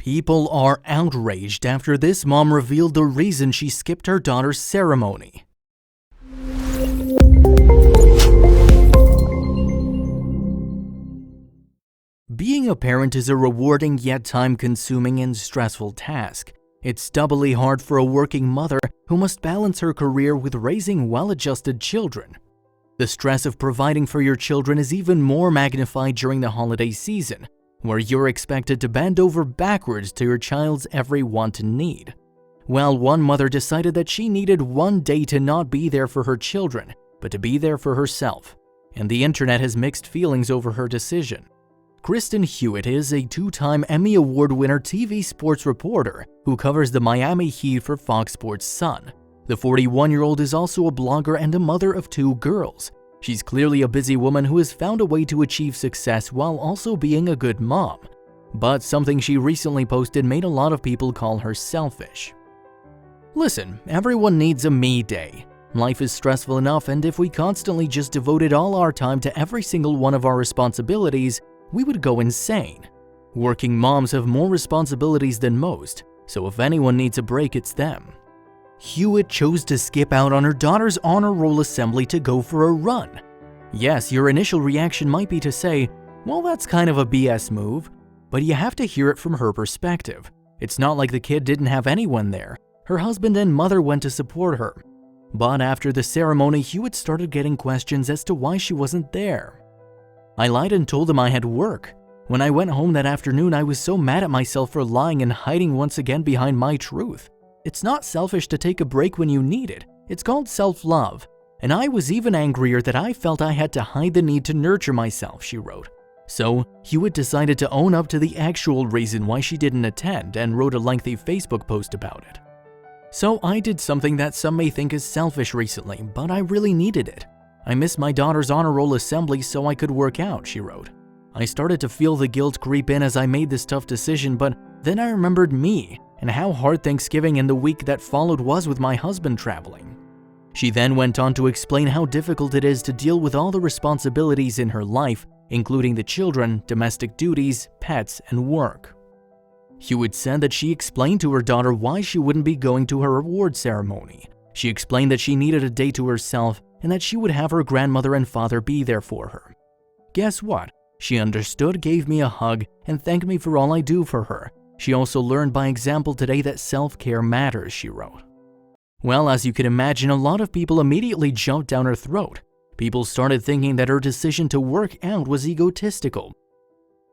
People are outraged after this mom revealed the reason she skipped her daughter's ceremony. Being a parent is a rewarding yet time-consuming and stressful task. It's doubly hard for a working mother who must balance her career with raising well-adjusted children. The stress of providing for your children is even more magnified during the holiday season, where you're expected to bend over backwards to your child's every want and need. Well, one mother decided that she needed one day to not be there for her children, but to be there for herself, and the internet has mixed feelings over her decision. Kristen Hewitt is a two-time Emmy Award winner TV sports reporter who covers the Miami Heat for Fox Sports Sun. The 41-year-old is also a blogger and a mother of two girls. She's clearly a busy woman who has found a way to achieve success while also being a good mom. But something she recently posted made a lot of people call her selfish. Listen, everyone needs a me day. Life is stressful enough, and if we constantly just devoted all our time to every single one of our responsibilities, we would go insane. Working moms have more responsibilities than most, so if anyone needs a break, it's them. Hewitt chose to skip out on her daughter's honor roll assembly to go for a run. Yes, your initial reaction might be to say, well, that's kind of a BS move, but you have to hear it from her perspective. It's not like the kid didn't have anyone there. Her husband and mother went to support her. But after the ceremony, Hewitt started getting questions as to why she wasn't there. I lied and told them I had work. When I went home that afternoon, I was so mad at myself for lying and hiding once again behind my truth. It's not selfish to take a break when you need it. It's called self-love. And I was even angrier that I felt I had to hide the need to nurture myself, she wrote. So, Hewitt decided to own up to the actual reason why she didn't attend and wrote a lengthy Facebook post about it. So I did something that some may think is selfish recently, but I really needed it. I missed my daughter's honor roll assembly so I could work out, she wrote. I started to feel the guilt creep in as I made this tough decision, but then I remembered me and how hard Thanksgiving and the week that followed was with my husband traveling. She then went on to explain how difficult it is to deal with all the responsibilities in her life, including the children, domestic duties, pets, and work. Hewitt said that she explained to her daughter why she wouldn't be going to her award ceremony. She explained that she needed a day to herself and that she would have her grandmother and father be there for her. Guess what? She understood, gave me a hug, and thanked me for all I do for her. She also learned by example today that self-care matters, she wrote. Well, as you can imagine, a lot of people immediately jumped down her throat. People started thinking that her decision to work out was egotistical.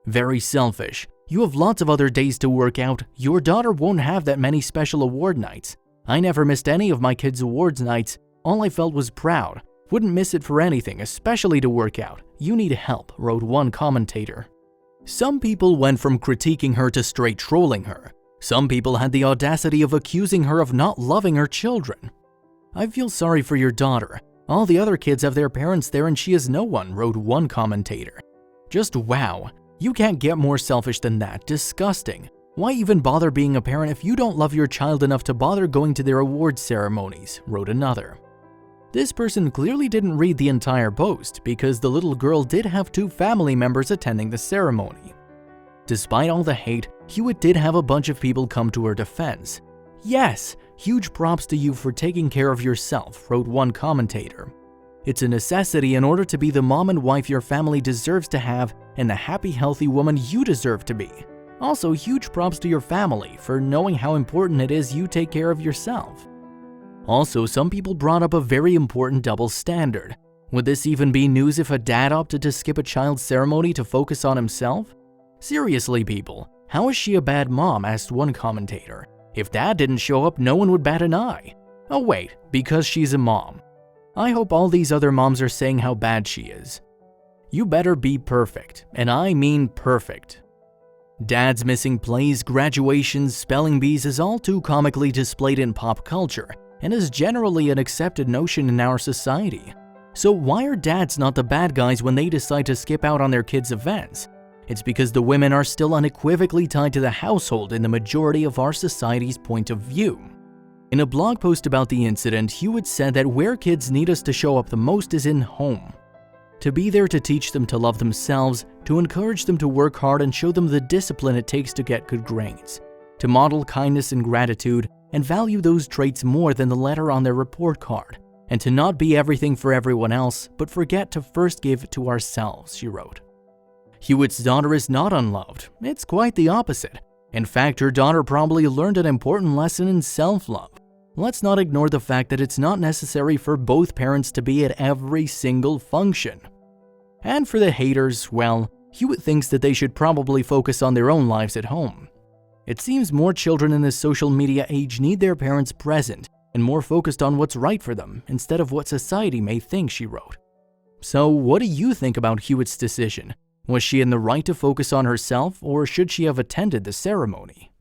Very selfish. You have lots of other days to work out. Your daughter won't have that many special award nights. I never missed any of my kids' awards nights. All I felt was proud. Wouldn't miss it for anything, especially to work out. You need help, wrote one commentator. Some people went from critiquing her to straight trolling her. Some people had the audacity of accusing her of not loving her children. I feel sorry for your daughter. All the other kids have their parents there and she is no one, wrote one commentator. Just wow. You can't get more selfish than that. Disgusting. Why even bother being a parent if you don't love your child enough to bother going to their awards ceremonies, wrote another. This person clearly didn't read the entire post because the little girl did have two family members attending the ceremony. Despite all the hate, Hewitt did have a bunch of people come to her defense. Yes, huge props to you for taking care of yourself, wrote one commentator. It's a necessity in order to be the mom and wife your family deserves to have and the happy, healthy woman you deserve to be. Also, huge props to your family for knowing how important it is you take care of yourself. Also, some people brought up a very important double standard. Would this even be news if a dad opted to skip a child's ceremony to focus on himself? Seriously, people, how is she a bad mom? Asked one commentator. If dad didn't show up, no one would bat an eye. Oh wait, because she's a mom. I hope all these other moms are saying how bad she is. You better be perfect, and I mean perfect. Dads missing plays, graduations, spelling bees is all too comically displayed in pop culture and is generally an accepted notion in our society. So why are dads not the bad guys when they decide to skip out on their kids' events? It's because the women are still unequivocally tied to the household in the majority of our society's point of view. In a blog post about the incident, Hewitt said that where kids need us to show up the most is in home. to be there to teach them to love themselves, to encourage them to work hard and show them the discipline it takes to get good grades, to model kindness and gratitude and value those traits more than the letter on their report card, and to not be everything for everyone else, but forget to first give to ourselves, she wrote. Hewitt's daughter is not unloved. It's quite the opposite. In fact, her daughter probably learned an important lesson in self-love. Let's not ignore the fact that it's not necessary for both parents to be at every single function. And for the haters, well, Hewitt thinks that they should probably focus on their own lives at home. It seems more children in this social media age need their parents present and more focused on what's right for them instead of what society may think, she wrote. So what do you think about Hewitt's decision? Was she in the right to focus on herself, or should she have attended the ceremony?